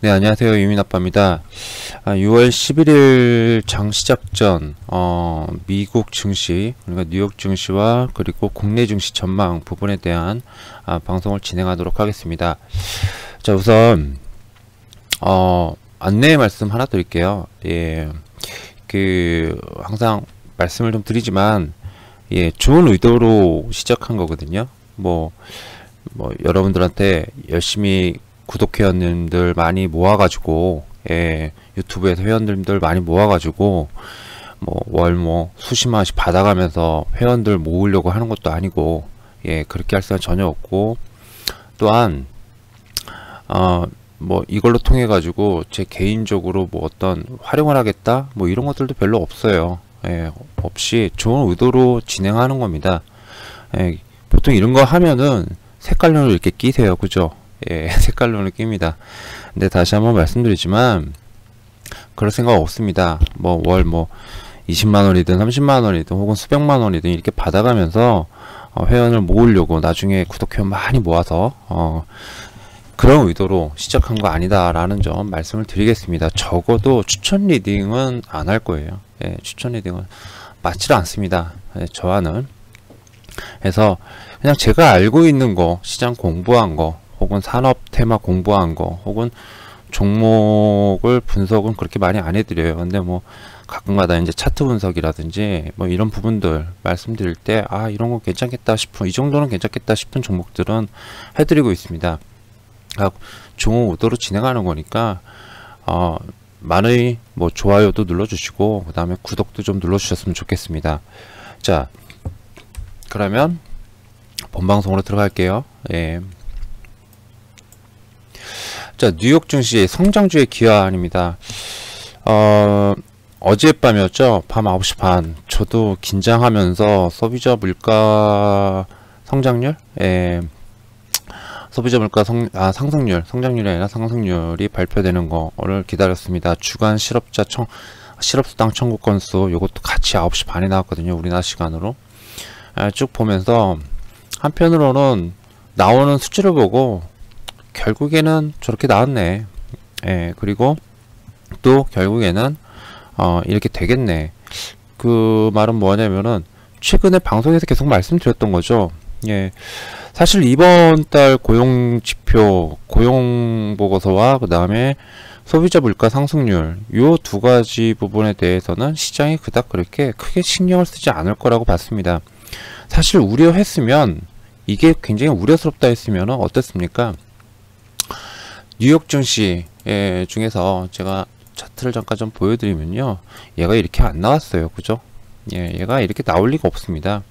네, 안녕하세요. 유민아빠입니다. 6월 11일 장 시작 전, 미국 증시, 그러니까 뉴욕 증시와 그리고 국내 증시 전망 부분에 대한 방송을 진행하도록 하겠습니다. 자, 우선, 안내 말씀 하나 드릴게요. 예, 항상 말씀을 좀 드리지만, 예, 좋은 의도로 시작한 거거든요. 여러분들한테 열심히 구독회원님들 많이 모아가지고, 예, 유튜브에서 회원님들 많이 모아가지고, 월 수십만 원씩 받아가면서 회원들 모으려고 하는 것도 아니고, 예, 그렇게 할 생각 전혀 없고, 또한, 이걸로 통해가지고 제 개인적으로 어떤 활용을 하겠다? 이런 것들도 별로 없어요. 예, 없이 좋은 의도로 진행하는 겁니다. 예, 보통 이런 거 하면은 색깔론을 이렇게 끼세요. 그죠? 예, 색깔론을 낍니다. 근데 다시 한번 말씀드리지만 그럴 생각 없습니다. 월 20만원이든 30만원이든 혹은 수백만원이든 이렇게 받아가면서 회원을 모으려고 나중에 구독회원 많이 모아서 그런 의도로 시작한 거 아니다 라는 점 말씀을 드리겠습니다. 적어도 추천 리딩은 안 할 거예요. 예, 추천 리딩은 맞지 않습니다. 예, 저와는. 그래서 그냥 제가 알고 있는 거, 시장 공부한 거, 혹은 산업 테마 공부한 거, 혹은 종목을 분석은 그렇게 많이 안 해드려요. 근데 가끔가다 이제 차트 분석이라든지 이런 부분들 말씀드릴 때 이런 거 괜찮겠다 싶은, 이 정도는 괜찮겠다 싶은 종목들은 해드리고 있습니다. 좋은 의도로 진행하는 거니까 많이 좋아요도 눌러주시고 그 다음에 구독도 좀 눌러주셨으면 좋겠습니다. 자, 그러면 본방송으로 들어갈게요. 예. 자, 뉴욕 증시 성장주의 기관입니다. 어젯밤이었죠. 밤 9시 반. 저도 긴장하면서 소비자 물가 성장률? 예. 소비자 물가 성장률이 아니라 상승률이 발표되는 거를 기다렸습니다. 주간 실업수당 청구 건수, 요것도 같이 9시 반에 나왔거든요. 우리나라 시간으로. 쭉 보면서, 한편으로는 나오는 수치를 보고, 결국에는 저렇게 나왔네. 예, 그리고 또 결국에는, 이렇게 되겠네. 그 말은 뭐냐면은, 최근에 방송에서 계속 말씀드렸던 거죠. 예. 사실 이번 달 고용지표, 고용보고서와 그 다음에 소비자 물가 상승률, 요 두 가지 부분에 대해서는 시장이 그닥 그렇게 크게 신경을 쓰지 않을 거라고 봤습니다. 사실 우려했으면, 이게 굉장히 우려스럽다 했으면 어땠습니까? 뉴욕 증시 중에서 제가 차트를 잠깐 좀 보여드리면요, 얘가 이렇게 안 나왔어요. 그죠? 예, 얘가 이렇게 나올 리가 없습니다.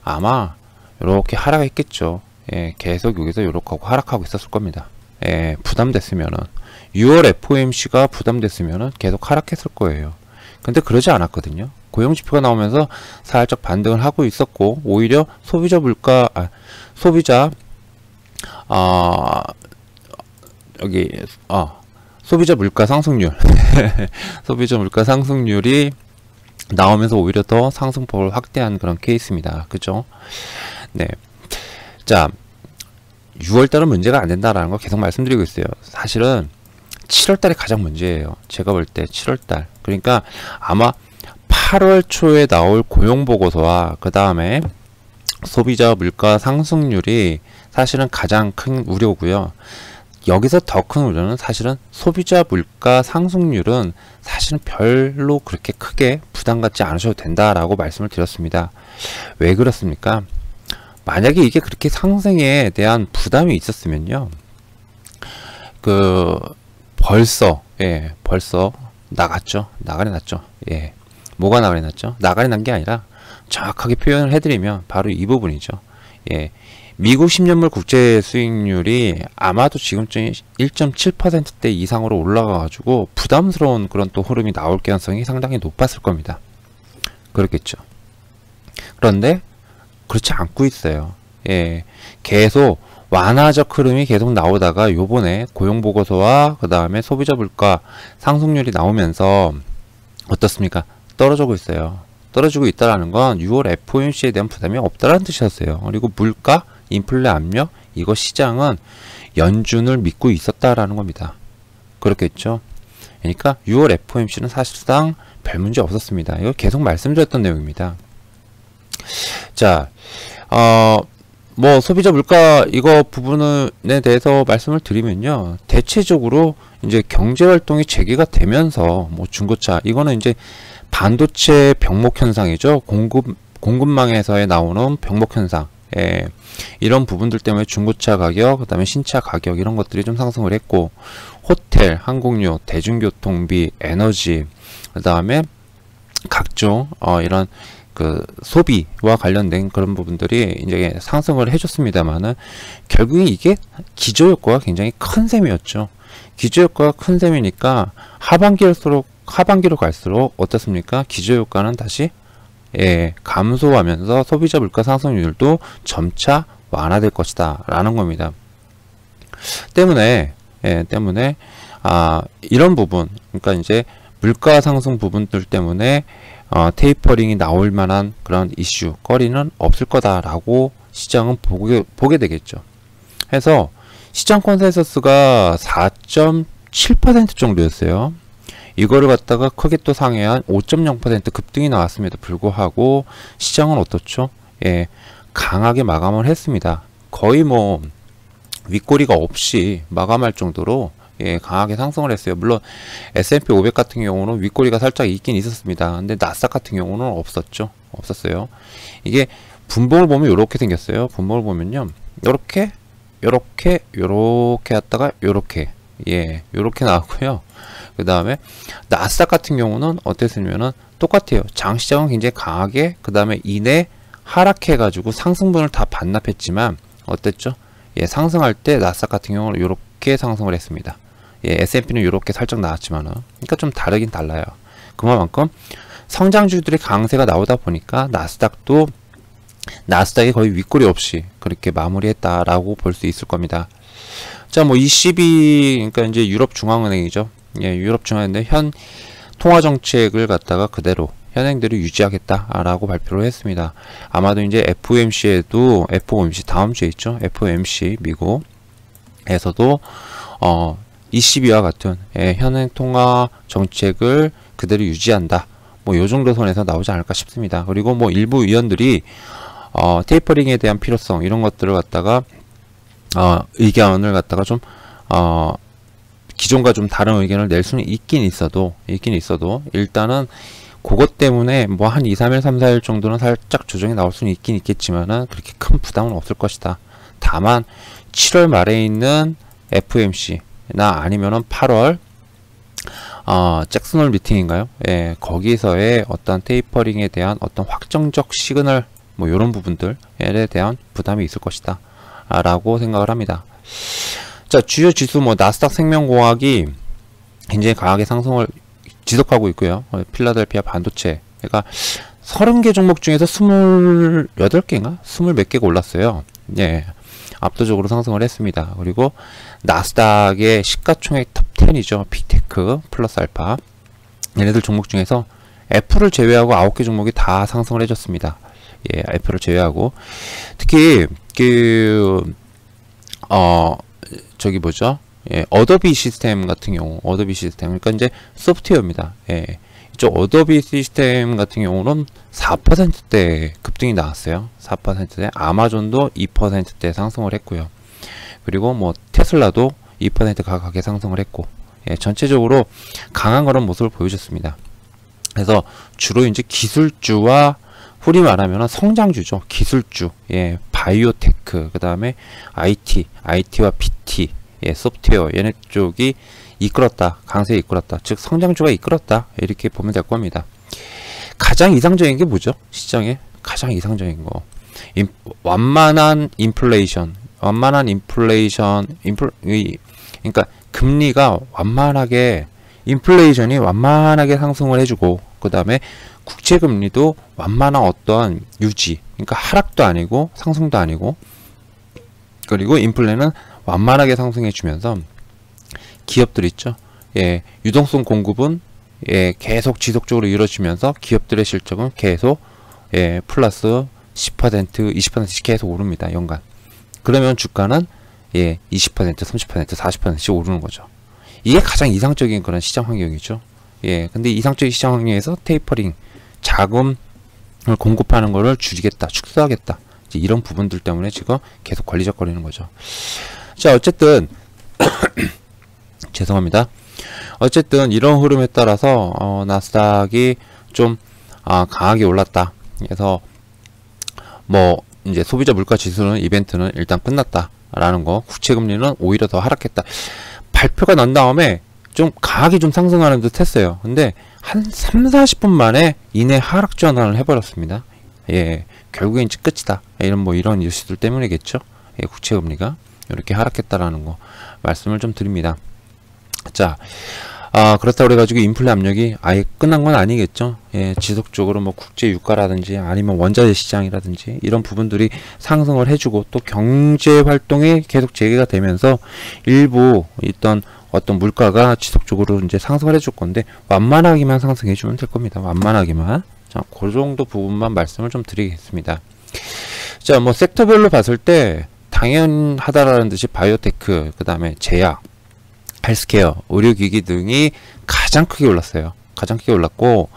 아마 이렇게 하락했겠죠. 예, 계속 여기서 이렇게 하고 하락하고 있었을 겁니다. 예, 부담됐으면은 6월 FOMC가 부담됐으면은 계속 하락했을 거예요. 근데 그러지 않았거든요. 고용지표가 나오면서 살짝 반등을 하고 있었고, 오히려 소비자 물가 상승률 소비자 물가 상승률이 나오면서 오히려 더 상승폭을 확대한 그런 케이스입니다. 그죠? 네. 자, 6월달은 문제가 안 된다라는 거 계속 말씀드리고 있어요. 사실은 7월달이 가장 문제예요. 제가 볼 때 7월달. 그러니까 아마 8월 초에 나올 고용보고서와 그 다음에 소비자 물가 상승률이 사실은 가장 큰 우려고요. 여기서 더 큰 우려는 사실은 소비자 물가 상승률은 사실은 별로 그렇게 크게 부담 갖지 않으셔도 된다라고 말씀을 드렸습니다. 왜 그렇습니까? 만약에 이게 그렇게 상승에 대한 부담이 있었으면요, 벌써 나갔죠. 나가리 났죠. 예. 뭐가 나가리 났죠? 나가리 난 게 아니라 정확하게 표현을 해드리면 바로 이 부분이죠. 예. 미국 10년물 국제 수익률이 아마도 지금쯤 1.7%대 이상으로 올라가가지고 부담스러운 그런 또 흐름이 나올 가능성이 상당히 높았을 겁니다. 그렇겠죠. 그런데 그렇지 않고 있어요. 예, 계속 완화적 흐름이 계속 나오다가 요번에 고용보고서와 그 다음에 소비자 물가 상승률이 나오면서 어떻습니까? 떨어지고 있어요. 떨어지고 있다라는 건 6월 FOMC에 대한 부담이 없다라는 뜻이었어요. 그리고 물가, 인플레 압력, 이거 시장은 연준을 믿고 있었다라는 겁니다. 그렇겠죠. 그러니까 6월 FOMC는 사실상 별 문제 없었습니다. 이거 계속 말씀드렸던 내용입니다. 자, 뭐 소비자 물가 이거 부분에 대해서 말씀을 드리면요, 대체적으로 이제 경제 활동이 재개가 되면서 뭐 중고차 이거는 이제 반도체 병목 현상이죠. 공급망에서의 나오는 병목 현상. 예, 이런 부분들 때문에 중고차 가격, 그 다음에 신차 가격 이런 것들이 좀 상승을 했고, 호텔, 항공료, 대중교통비, 에너지, 그 다음에 각종 이런 그 소비와 관련된 그런 부분들이 이제 상승을 해줬습니다만은, 결국에 이게 기저효과가 굉장히 큰 셈이었죠. 기저효과가 큰 셈이니까 하반기로 갈수록 어떻습니까? 기저효과는 다시 감소하면서 소비자 물가 상승률도 점차 완화될 것이다 라는 겁니다. 때문에 이런 부분, 그러니까 이제 물가 상승 부분들 때문에 테이퍼링이 나올 만한 그런 이슈 거리는 없을 거다라고 시장은 보게 되겠죠. 해서 시장 컨센서스가 4.7% 정도였어요. 이거를 갖다가 크게 또 상회한 5.0% 급등이 나왔음에도 불구하고 시장은 어떻죠? 예, 강하게 마감을 했습니다. 거의 뭐 윗꼬리가 없이 마감할 정도로 강하게 상승을 했어요. 물론 S&P 500 같은 경우는 윗꼬리가 살짝 있긴 있었습니다. 근데 나스닥 같은 경우는 없었어요. 이게 분봉을 보면 이렇게 생겼어요. 분봉을 보면요, 요렇게 왔다가 요렇게 나왔고요. 그 다음에 나스닥 같은 경우는 어땠냐면은 똑같아요. 장시장은 굉장히 강하게, 그 다음에 이내 하락해 가지고 상승분을 다 반납했지만 어땠죠? 상승할 때 나스닥 같은 경우는 이렇게 상승을 했습니다. S&P는 이렇게 살짝 나왔지만은, 그러니까 좀 다르긴 달라요. 그만큼 성장주들의 강세가 나오다 보니까 나스닥이 거의 윗꼬리 없이 그렇게 마무리했다라고 볼 수 있을 겁니다. 자, 뭐 ECB, 그러니까 이제 유럽 중앙은행이죠. 유럽 중앙은행 현 통화 정책을 갖다가 그대로 현행대로 유지하겠다라고 발표를 했습니다. 아마도 이제 FOMC 다음 주에 있죠. FOMC 미국에서도 ECB와 같은 현행 통화 정책을 그대로 유지한다. 뭐 요 정도 선에서 나오지 않을까 싶습니다. 그리고 뭐 일부 위원들이 테이퍼링에 대한 필요성 이런 것들을 갖다가 의견을 갖다가 좀 기존과 좀 다른 의견을 낼 수는 있긴 있어도 일단은 그것 때문에 뭐 한 2, 3일, 3, 4일 정도는 살짝 조정이 나올 수는 있긴 있겠지만은 그렇게 큰 부담은 없을 것이다. 다만 7월 말에 있는 FOMC나 아니면은 8월 잭슨홀 미팅인가요? 거기서의 어떤 테이퍼링에 대한 어떤 확정적 시그널 뭐 이런 부분들에 대한 부담이 있을 것이다 라고 생각을 합니다. 자, 주요 지수 뭐 나스닥 생명공학이 굉장히 강하게 상승을 지속하고 있고요. 필라델피아 반도체, 그러니까 30개 종목 중에서 28개인가? 20몇 개가 올랐어요. 압도적으로 상승을 했습니다. 그리고 나스닥의 시가총액 톱10이죠. 빅테크 플러스 알파, 얘네들 종목 중에서 애플을 제외하고 9개 종목이 다 상승을 해줬습니다. 애플을 제외하고, 특히 저기 뭐죠? 어도비 시스템 같은 경우, 그러니까 이제 소프트웨어입니다. 이쪽 어도비 시스템 같은 경우는 4%대 급등이 나왔어요. 4%대. 아마존도 2%대 상승을 했고요. 그리고 뭐 테슬라도 2% 가깝게 상승을 했고, 전체적으로 강한 그런 모습을 보여줬습니다. 그래서 주로 이제 기술주와 흔히 말하면 성장주죠. 기술주, 바이오테크, 그 다음에 IT와 PT, 소프트웨어, 얘네 쪽이 이끌었다, 강세에 이끌었다, 즉 성장주가 이끌었다, 이렇게 보면 될 겁니다. 가장 이상적인 게 뭐죠? 시장에 가장 이상적인 거, 완만한 인플레이션, 그러니까 금리가 인플레이션이 완만하게 상승을 해주고, 그 다음에 국채금리도 완만한 어떠한 유지, 그러니까 하락도 아니고 상승도 아니고, 그리고 인플레는 완만하게 상승해주면서 기업들 있죠. 유동성 공급은 계속 지속적으로 이루어지면서 기업들의 실적은 계속 플러스 10%, 20%씩 계속 오릅니다. 연간. 그러면 주가는 20%, 30%, 40%씩 오르는 거죠. 이게 가장 이상적인 그런 시장 환경이죠. 예, 근데 이상적인 시장 환경에서 테이퍼링, 자금을 공급하는 거를 줄이겠다, 축소하겠다. 이제 이런 부분들 때문에 지금 계속 걸리적거리는 거죠. 자, 어쨌든 죄송합니다. 어쨌든 이런 흐름에 따라서 나스닥이 좀 강하게 올랐다. 그래서 뭐 이제 소비자 물가 지수는 이벤트는 일단 끝났다라는 거. 국채금리는 오히려 더 하락했다. 발표가 난 다음에 좀 강하게 좀 상승하는 듯 했어요. 근데 한 3-40분 만에 이내 하락 전환을 해버렸습니다. 예, 결국엔 이제 끝이다. 이런 이슈들 때문이겠죠. 예, 국채금리가 이렇게 하락했다라는 거 말씀을 좀 드립니다. 자, 그렇다고 그래가지고 인플레 압력이 아예 끝난 건 아니겠죠. 예, 지속적으로 뭐 국제 유가라든지 아니면 원자재 시장이라든지 이런 부분들이 상승을 해주고 또 경제 활동이 계속 재개가 되면서 일부 있던 어떤 물가가 지속적으로 이제 상승을 해줄 건데 완만하게만 상승해주면 될 겁니다. 완만하게만. 자, 그 정도 부분만 말씀을 좀 드리겠습니다. 자, 뭐 섹터별로 봤을 때 당연하다라는 듯이 바이오테크, 그 다음에 제약, 헬스케어, 의료기기 등이 가장 크게 올랐어요. 가장 크게 올랐고,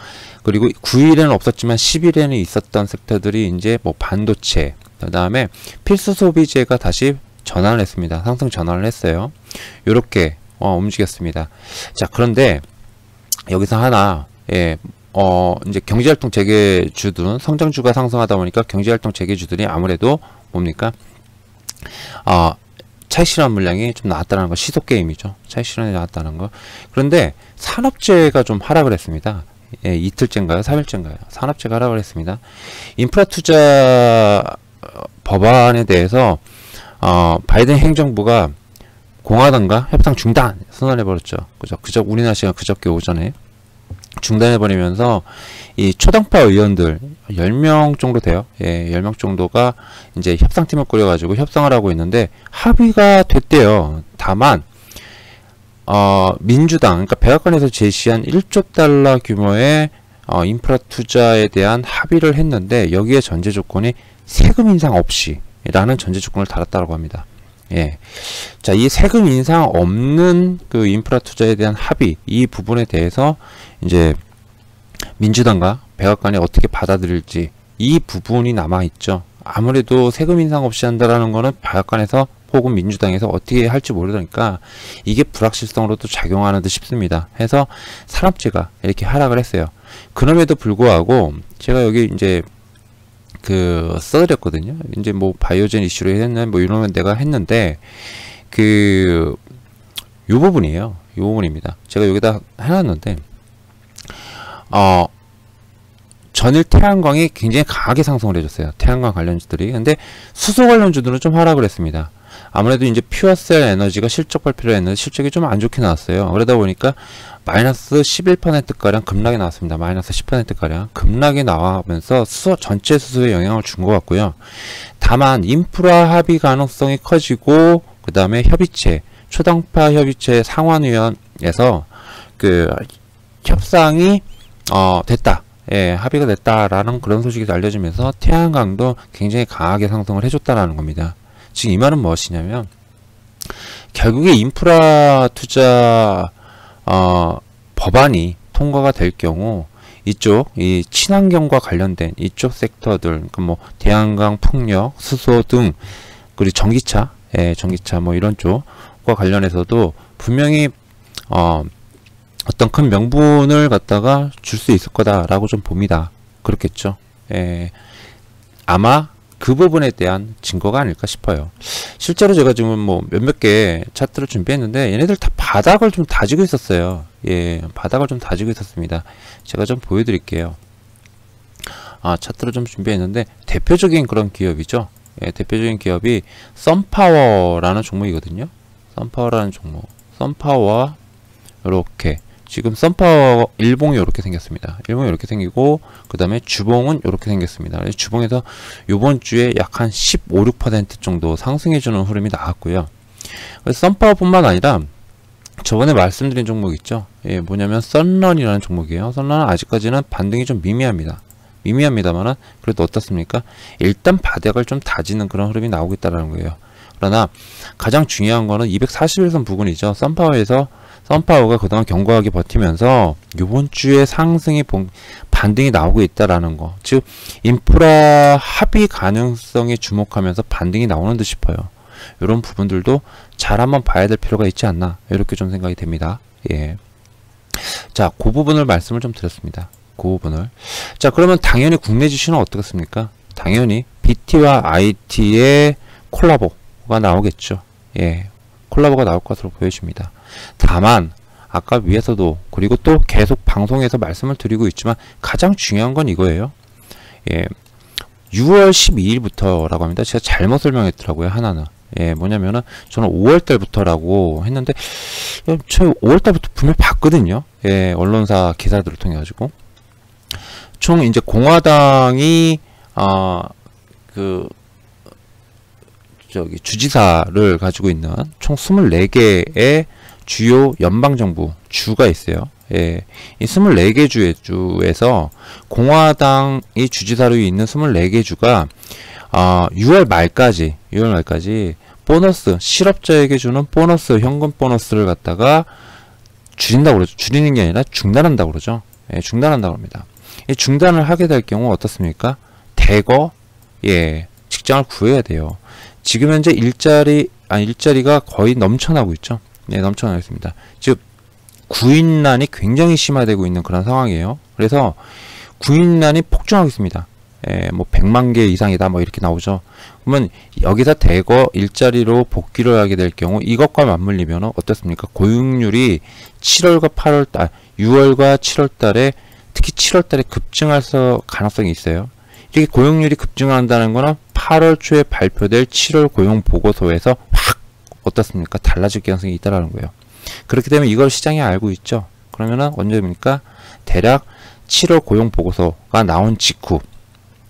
그리고 9일에는 없었지만 10일에는 있었던 섹터들이 이제 뭐 반도체, 그 다음에 필수 소비재가 다시 전환을 했습니다. 상승 전환을 했어요. 요렇게 움직였습니다. 자, 그런데 여기서 하나, 예, 이제 경제활동 재개주들은 성장주가 상승하다 보니까 경제활동 재개주들이 아무래도 뭡니까? 차익 실현 물량이 좀 나왔다는 거, 시속 게임이죠. 차익 실현이 나왔다는 거. 그런데 산업재가 좀 하락을 했습니다. 예, 이틀째인가요? 3일째인가요? 산업재가 하락을 했습니다. 인프라 투자 법안에 대해서 바이든 행정부가 공화당과 협상 중단 선언해버렸죠. 그죠? 우리나라 시간 그저께 오전에 중단해버리면서 이 초당파 의원들 10명 정도 돼요. 예, 10명 정도가 이제 협상팀을 꾸려가지고 협상을 하고 있는데 합의가 됐대요. 다만 민주당, 그러니까 백악관에서 제시한 1조 달러 규모의 인프라 투자에 대한 합의를 했는데 여기에 전제 조건이 세금 인상 없이 라는 전제 조건을 달았다고 합니다. 예. 자, 이 세금 인상 없는 그 인프라 투자에 대한 합의, 이 부분에 대해서 이제 민주당과 백악관이 어떻게 받아들일지 이 부분이 남아있죠. 아무래도 세금 인상 없이 한다라는 거는 백악관에서 혹은 민주당에서 어떻게 할지 모르니까 이게 불확실성으로도 작용하는 듯 싶습니다. 해서 산업재가 이렇게 하락을 했어요. 그럼에도 불구하고 제가 여기 이제 써드렸거든요. 이제 뭐 바이오젠 이슈로 했나 뭐 이러면 내가 했는데 요 부분이에요. 요 부분입니다. 제가 여기다 해놨는데 전일 태양광이 굉장히 강하게 상승을 해줬어요. 태양광 관련주들이. 근데 수소 관련주들은 좀 하락을 했습니다. 아무래도 이제 퓨어셀 에너지가 실적 발표를 했는데 실적이 좀 안 좋게 나왔어요. 그러다 보니까 마이너스 11%가량 급락이 나왔습니다. 마이너스 10%가량 급락이 나오면서 전체 수소에 영향을 준 것 같고요. 다만 인프라 합의 가능성이 커지고 그 다음에 협의체, 초당파 협의체 상환위원회에서 협상이 됐다. 예, 합의가 됐다라는 그런 소식이 알려지면서 태양광도 굉장히 강하게 상승을 해줬다라는 겁니다. 지금 이 말은 무엇이냐면 결국에 인프라 투자 법안이 통과가 될 경우 이쪽 이 친환경과 관련된 이쪽 섹터들, 그러니까 뭐 태양광, 풍력, 수소 등 그리고 전기차, 예, 전기차 뭐 이런 쪽과 관련해서도 분명히 어떤 큰 명분을 갖다가 줄 수 있을 거다라고 좀 봅니다. 그렇겠죠. 예, 아마 그 부분에 대한 증거가 아닐까 싶어요. 실제로 제가 지금 뭐 몇몇 개 차트를 준비했는데 얘네들 다 바닥을 좀 다지고 있었어요. 예, 바닥을 좀 다지고 있었습니다. 제가 좀 보여드릴게요. 차트를 좀 준비했는데 대표적인 그런 기업이죠. 예, 대표적인 기업이 썬파워라는 종목이거든요. 썬파워라는 종목. 썬파워 이렇게 지금 썬파워 일봉이 이렇게 생겼습니다. 일봉이 이렇게 생기고 그 다음에 주봉은 이렇게 생겼습니다. 주봉에서 요번 주에 약 한 15, 6% 정도 상승해주는 흐름이 나왔고요. 썬파워뿐만 아니라 저번에 말씀드린 종목 있죠. 예, 뭐냐면 썬런이라는 종목이에요. 썬런은 아직까지는 반등이 좀 미미합니다. 미미합니다만은 그래도 어떻습니까? 일단 바닥을 좀 다지는 그런 흐름이 나오고 있다는 거예요. 그러나 가장 중요한 거는 241선 부근이죠. 썬파워에서 선파워가 그동안 견고하게 버티면서 이번 주에 상승이 반등이 나오고 있다라는 거. 즉 인프라 합의 가능성에 주목하면서 반등이 나오는 듯 싶어요. 이런 부분들도 잘 한번 봐야 될 필요가 있지 않나, 이렇게 좀 생각이 됩니다. 예. 자, 그 부분을 말씀을 좀 드렸습니다. 그 부분을. 자, 그러면 당연히 국내 지수는 어떻겠습니까? 당연히 BT와 IT의 콜라보가 나오겠죠. 예. 콜라보가 나올 것으로 보여집니다. 다만 아까 위에서도, 그리고 또 계속 방송에서 말씀을 드리고 있지만 가장 중요한 건 이거예요. 예. 6월 12일부터라고 합니다. 제가 잘못 설명했더라고요, 하나는. 예, 뭐냐면은 저는 5월 달부터라고 했는데 저 5월 달부터 분명히 봤거든요. 예, 언론사 기사들을 통해 가지고 총 이제 공화당이 주지사를 가지고 있는 총 24개의 주요 연방정부 주가 있어요. 예, 이 24개 주에서 공화당이 주지사로 있는 24개 주가 6월 말까지 보너스, 실업자에게 주는 보너스, 현금 보너스를 갖다가 줄인다고 그러죠. 줄이는 게 아니라 중단한다고 그러죠. 예, 중단한다고 합니다. 이 중단을 하게 될 경우 어떻습니까? 대거, 예, 직장을 구해야 돼요. 지금 현재 일자리가 거의 넘쳐나고 있죠. 네, 넘쳐나고 있습니다. 즉, 구인난이 굉장히 심화되고 있는 그런 상황이에요. 그래서 구인난이 폭증하고 있습니다. 예, 뭐 100만 개 이상이다 뭐 이렇게 나오죠. 그러면 여기서 대거 일자리로 복귀를 하게 될 경우 이것과 맞물리면 어떻습니까? 고용률이 7월과 8월달, 6월과 7월달에 특히 7월달에 급증할 가능성이 있어요. 이렇게 고용률이 급증한다는 거는 8월 초에 발표될 7월 고용 보고서에서 확 어떻습니까? 달라질 가능성이 있다라는 거예요. 그렇기 때문에 이걸 시장이 알고 있죠. 그러면은 언제입니까? 대략 7월 고용 보고서가 나온 직후,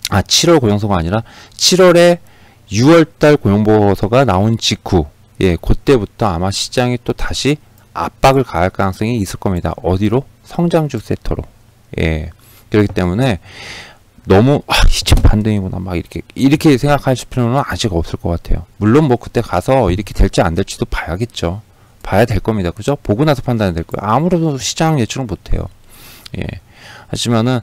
7월 고용서가 아니라 7월에 6월달 고용보고서가 나온 직후, 예, 그때부터 아마 시장이 또 다시 압박을 가할 가능성이 있을 겁니다. 어디로? 성장주 섹터로. 예, 그렇기 때문에 너무 이제 반등이구나 막 이렇게 생각하실 필요는 아직 없을 것 같아요. 물론 뭐 그때 가서 이렇게 될지 안 될지도 봐야겠죠. 봐야 될 겁니다. 그죠? 보고 나서 판단이 될 거예요. 아무래도 시장 예측은 못해요. 예, 하지만은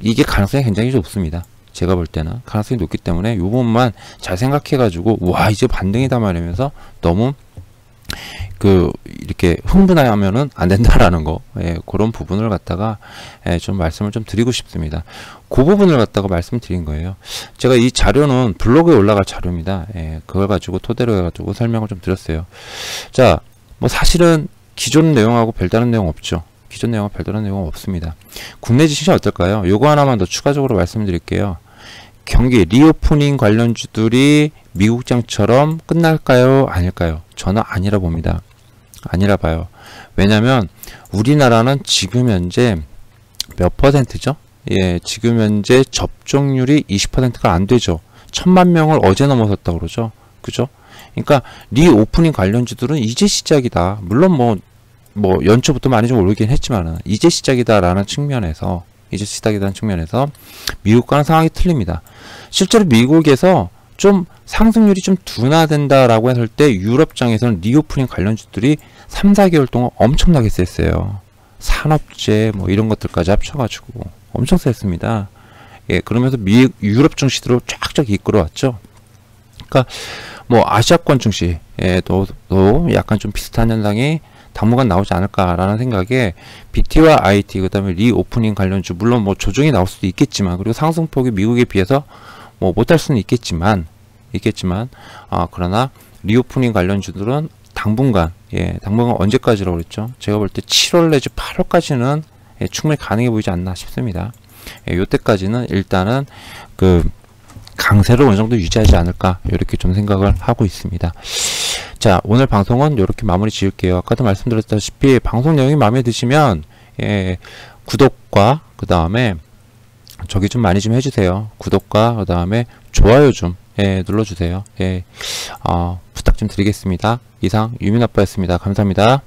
이게 가능성이 굉장히 높습니다. 제가 볼 때는 가능성이 높기 때문에 이 부분만 잘 생각해가지고 와 이제 반등이다 말하면서 너무 이렇게 흥분하면은 안 된다라는 거, 예, 그런 부분을 갖다가 좀 말씀을 좀 드리고 싶습니다. 그 부분을 갖다가 말씀드린 거예요. 제가 이 자료는 블로그에 올라갈 자료입니다. 예, 그걸 가지고 토대로 해가지고 설명을 좀 드렸어요. 자, 뭐 사실은 기존 내용하고 별다른 내용 없죠. 기존 내용과 별다른 내용은 없습니다. 국내 지수는 어떨까요? 요거 하나만 더 추가적으로 말씀드릴게요. 경기 리오프닝 관련주들이 미국장처럼 끝날까요? 아닐까요? 저는 아니라 봅니다. 아니라 봐요. 왜냐면 우리나라는 지금 현재 몇 퍼센트죠? 예, 지금 현재 접종률이 20%가 안 되죠. 1000만 명을 어제 넘어섰다고 그러죠. 그죠? 그러니까 리오프닝 관련주들은 이제 시작이다. 물론 뭐 연초부터 많이 좀 오르긴 했지만은 이제 시작이다라는 측면에서 미국과는 상황이 틀립니다. 실제로 미국에서 좀 상승률이 좀 둔화된다라고 했을 때 유럽장에서는 리오프닝 관련주들이 3, 4개월 동안 엄청나게 셌어요. 산업재 뭐 이런 것들까지 합쳐가지고 엄청 셌습니다. 예, 그러면서 유럽 증시들을 쫙쫙 이끌어왔죠. 그러니까 뭐 아시아권 증시에도 약간 좀 비슷한 현상이 당분간 나오지 않을까라는 생각에 BT와 IT, 그 다음에 리오프닝 관련주, 물론 뭐 조정이 나올 수도 있겠지만, 그리고 상승폭이 미국에 비해서 뭐 못할 수는 있겠지만, 그러나 리오프닝 관련주들은 당분간 언제까지라고 그랬죠? 제가 볼 때 7월 내지 8월까지는 충분히 가능해 보이지 않나 싶습니다. 요때까지는 일단은 강세를 어느 정도 유지하지 않을까, 이렇게 좀 생각을 하고 있습니다. 자, 오늘 방송은 이렇게 마무리 지을게요. 아까도 말씀드렸다시피 방송 내용이 마음에 드시면 구독과 그 다음에 저기 좀 많이 좀 해주세요. 구독과 그 다음에 좋아요 좀 눌러주세요. 부탁 좀 드리겠습니다. 이상 유민아빠였습니다. 감사합니다.